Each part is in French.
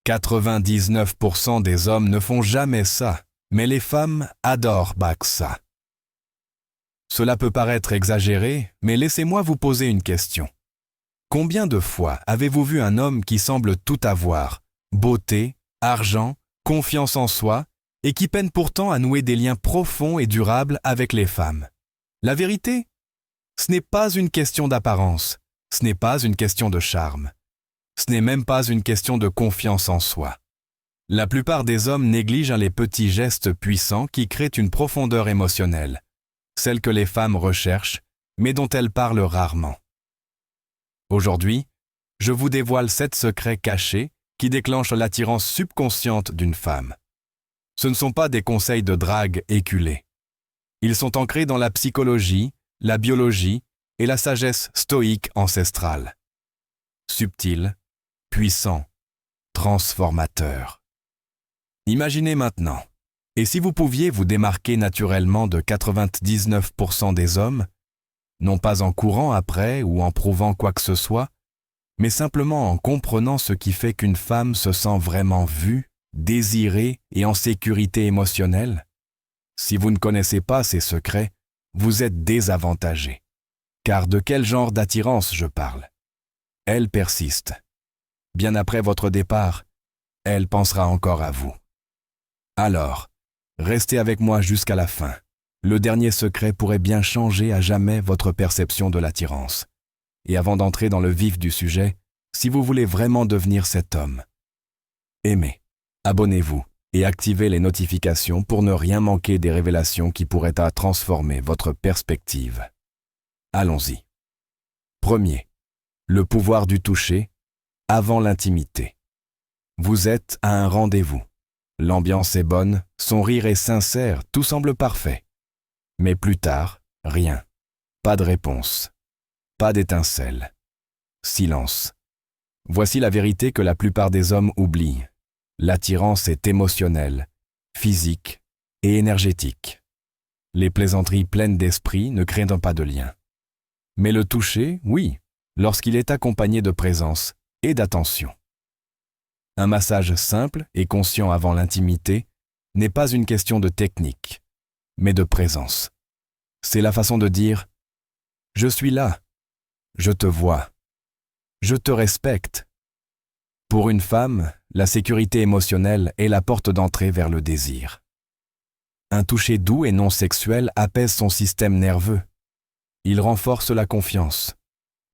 99% des hommes ne font jamais ça, mais les femmes adorent ça. Cela peut paraître exagéré, mais laissez-moi vous poser une question. Combien de fois avez-vous vu un homme qui semble tout avoir, beauté, argent, confiance en soi, et qui peine pourtant à nouer des liens profonds et durables avec les femmes? La vérité? Ce n'est pas une question d'apparence, ce n'est pas une question de charme, ce n'est même pas une question de confiance en soi. La plupart des hommes négligent les petits gestes puissants qui créent une profondeur émotionnelle, celle que les femmes recherchent, mais dont elles parlent rarement. Aujourd'hui, je vous dévoile 7 secrets cachés qui déclenchent l'attirance subconsciente d'une femme. Ce ne sont pas des conseils de drague éculés. Ils sont ancrés dans la psychologie, la biologie et la sagesse stoïque ancestrale. Subtil, puissant, transformateur. Imaginez maintenant, et si vous pouviez vous démarquer naturellement de 99% des hommes, non pas en courant après ou en prouvant quoi que ce soit, mais simplement en comprenant ce qui fait qu'une femme se sent vraiment vue, désirée et en sécurité émotionnelle? Si vous ne connaissez pas ces secrets, vous êtes désavantagé. Car de quel genre d'attirance je parle? Elle persiste. Bien après votre départ, elle pensera encore à vous. Alors, restez avec moi jusqu'à la fin. Le dernier secret pourrait bien changer à jamais votre perception de l'attirance. Et avant d'entrer dans le vif du sujet, si vous voulez vraiment devenir cet homme, aimez, abonnez-vous et activez les notifications pour ne rien manquer des révélations qui pourraient transformer votre perspective. Allons-y. Premier, le pouvoir du toucher avant l'intimité. Vous êtes à un rendez-vous. L'ambiance est bonne, son rire est sincère, tout semble parfait. Mais plus tard, rien. Pas de réponse. Pas d'étincelle. Silence. Voici la vérité que la plupart des hommes oublient. L'attirance est émotionnelle, physique et énergétique. Les plaisanteries pleines d'esprit ne créent pas de lien. Mais le toucher, oui, lorsqu'il est accompagné de présence et d'attention. Un massage simple et conscient avant l'intimité n'est pas une question de technique, mais de présence. C'est la façon de dire « Je suis là, je te vois, je te respecte ». Pour une femme, la sécurité émotionnelle est la porte d'entrée vers le désir. Un toucher doux et non sexuel apaise son système nerveux. Il renforce la confiance.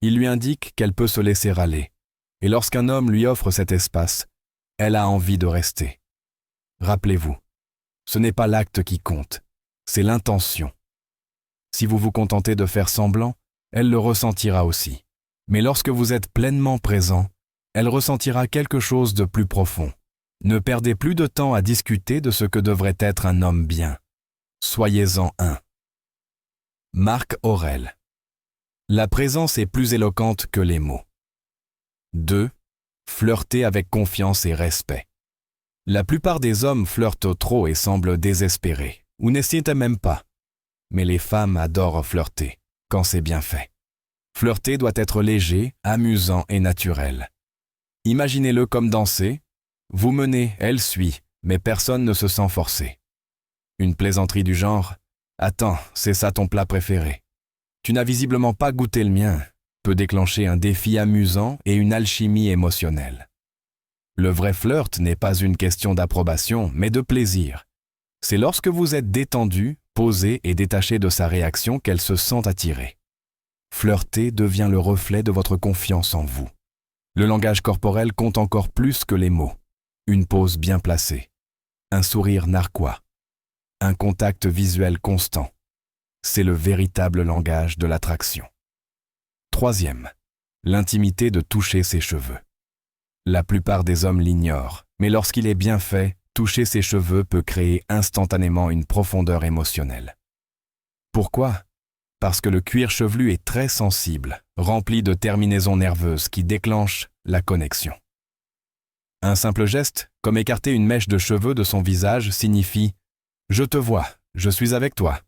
Il lui indique qu'elle peut se laisser aller. Et lorsqu'un homme lui offre cet espace, elle a envie de rester. Rappelez-vous, ce n'est pas l'acte qui compte, c'est l'intention. Si vous vous contentez de faire semblant, elle le ressentira aussi. Mais lorsque vous êtes pleinement présent, elle ressentira quelque chose de plus profond. Ne perdez plus de temps à discuter de ce que devrait être un homme bien. Soyez-en un. Marc Aurèle. La présence est plus éloquente que les mots. 2. Flirtez avec confiance et respect. La plupart des hommes flirtent trop et semblent désespérés, ou n'essayent même pas. Mais les femmes adorent flirter, quand c'est bien fait. Flirter doit être léger, amusant et naturel. Imaginez-le comme danser. Vous menez, elle suit, mais personne ne se sent forcé. Une plaisanterie du genre « Attends, c'est ça ton plat préféré. Tu n'as visiblement pas goûté le mien » peut déclencher un défi amusant et une alchimie émotionnelle. Le vrai flirt n'est pas une question d'approbation, mais de plaisir. C'est lorsque vous êtes détendu, posé et détaché de sa réaction qu'elle se sent attirée. Flirter devient le reflet de votre confiance en vous. Le langage corporel compte encore plus que les mots. Une pose bien placée, un sourire narquois, un contact visuel constant. C'est le véritable langage de l'attraction. 3. L'intimité de toucher ses cheveux. La plupart des hommes l'ignorent, mais lorsqu'il est bien fait, toucher ses cheveux peut créer instantanément une profondeur émotionnelle. Pourquoi? Parce que le cuir chevelu est très sensible, rempli de terminaisons nerveuses qui déclenchent la connexion. Un simple geste, comme écarter une mèche de cheveux de son visage, signifie « Je te vois, je suis avec toi ».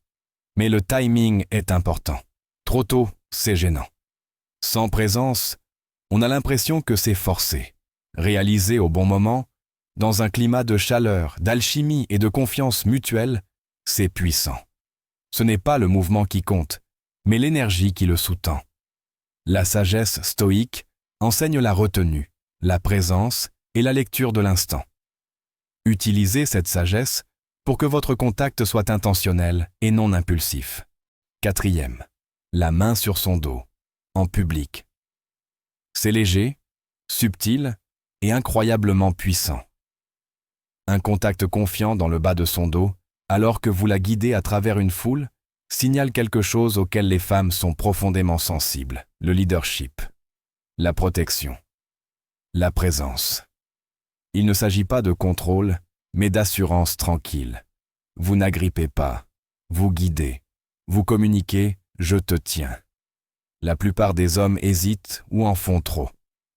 Mais le timing est important. Trop tôt, c'est gênant. Sans présence, on a l'impression que c'est forcé. Réalisé au bon moment, dans un climat de chaleur, d'alchimie et de confiance mutuelle, c'est puissant. Ce n'est pas le mouvement qui compte, mais l'énergie qui le sous-tend. La sagesse stoïque enseigne la retenue, la présence et la lecture de l'instant. Utilisez cette sagesse pour que votre contact soit intentionnel et non impulsif. 4e, la main sur son dos, en public. C'est léger, subtil et incroyablement puissant. Un contact confiant dans le bas de son dos, alors que vous la guidez à travers une foule, signale quelque chose auquel les femmes sont profondément sensibles, le leadership, la protection, la présence. Il ne s'agit pas de contrôle, mais d'assurance tranquille. Vous n'agrippez pas, vous guidez, vous communiquez « je te tiens ». La plupart des hommes hésitent ou en font trop.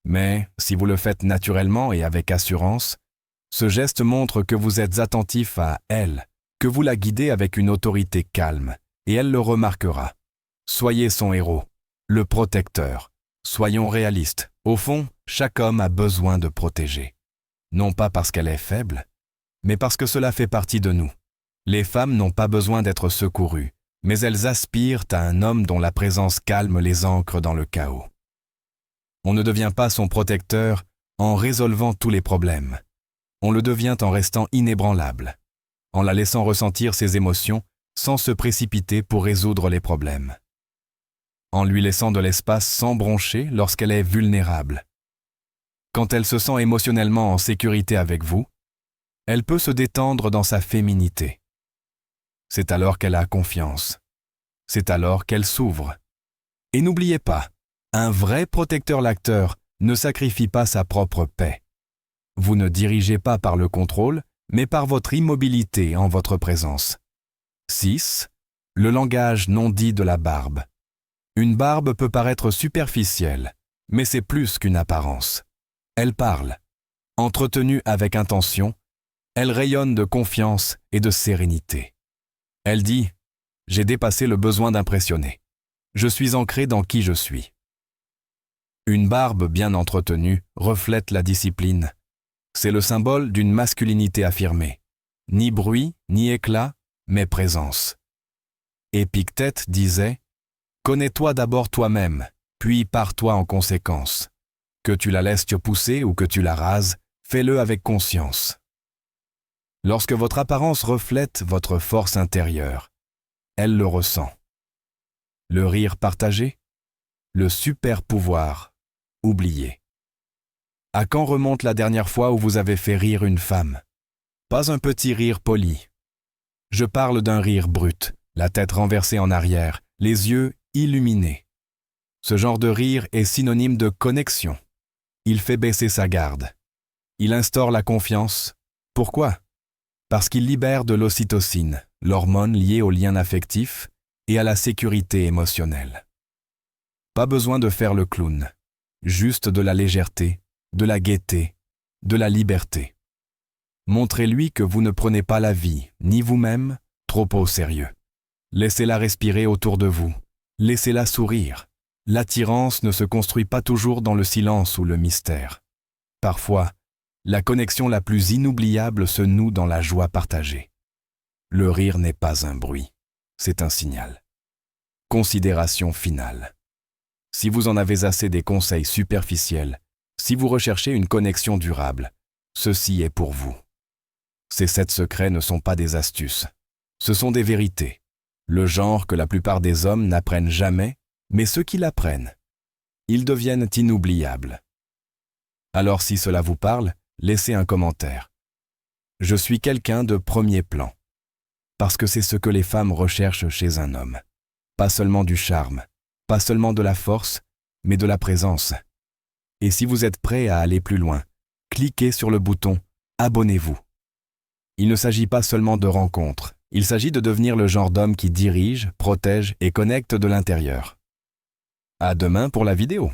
Mais si vous le faites naturellement et avec assurance, ce geste montre que vous êtes attentif à elle, que vous la guidez avec une autorité calme, et elle le remarquera. Soyez son héros, le protecteur. Soyons réalistes. Au fond, chaque homme a besoin de protéger. Non pas parce qu'elle est faible, mais parce que cela fait partie de nous. Les femmes n'ont pas besoin d'être secourues, mais elles aspirent à un homme dont la présence calme les ancre dans le chaos. On ne devient pas son protecteur en résolvant tous les problèmes. On le devient en restant inébranlable, en la laissant ressentir ses émotions sans se précipiter pour résoudre les problèmes, en lui laissant de l'espace sans broncher lorsqu'elle est vulnérable. Quand elle se sent émotionnellement en sécurité avec vous, elle peut se détendre dans sa féminité. C'est alors qu'elle a confiance. C'est alors qu'elle s'ouvre. Et n'oubliez pas, un vrai protecteur-lacteur ne sacrifie pas sa propre paix. Vous ne dirigez pas par le contrôle, mais par votre immobilité en votre présence. 6. Le langage non dit de la barbe. Une barbe peut paraître superficielle, mais c'est plus qu'une apparence. Elle parle. Entretenue avec intention, elle rayonne de confiance et de sérénité. Elle dit « J'ai dépassé le besoin d'impressionner. Je suis ancré dans qui je suis. » Une barbe bien entretenue reflète la discipline. C'est le symbole d'une masculinité affirmée. Ni bruit, ni éclat, mais présence. Épictète disait « Connais-toi d'abord toi-même, puis pars-toi en conséquence. Que tu la laisses te pousser ou que tu la rases, fais-le avec conscience. » Lorsque votre apparence reflète votre force intérieure, elle le ressent. Le rire partagé, le super pouvoir oublié. À quand remonte la dernière fois où vous avez fait rire une femme? Pas un petit rire poli. Je parle d'un rire brut, la tête renversée en arrière, les yeux illuminés. Ce genre de rire est synonyme de connexion. Il fait baisser sa garde. Il instaure la confiance. Pourquoi? Parce qu'il libère de l'ocytocine, l'hormone liée au lien affectif et à la sécurité émotionnelle. Pas besoin de faire le clown, juste de la légèreté, de la gaieté, de la liberté. Montrez-lui que vous ne prenez pas la vie, ni vous-même, trop au sérieux. Laissez-la respirer autour de vous, laissez-la sourire. L'attirance ne se construit pas toujours dans le silence ou le mystère. Parfois, la connexion la plus inoubliable se noue dans la joie partagée. Le rire n'est pas un bruit, c'est un signal. Considération finale. Si vous en avez assez des conseils superficiels, si vous recherchez une connexion durable, ceci est pour vous. Ces 7 secrets ne sont pas des astuces, ce sont des vérités. Le genre que la plupart des hommes n'apprennent jamais, mais ceux qui l'apprennent, ils deviennent inoubliables. Alors si cela vous parle, laissez un commentaire. Je suis quelqu'un de premier plan, parce que c'est ce que les femmes recherchent chez un homme. Pas seulement du charme, pas seulement de la force, mais de la présence. Et si vous êtes prêt à aller plus loin, cliquez sur le bouton « Abonnez-vous ». Il ne s'agit pas seulement de rencontres, il s'agit de devenir le genre d'homme qui dirige, protège et connecte de l'intérieur. À demain pour la vidéo.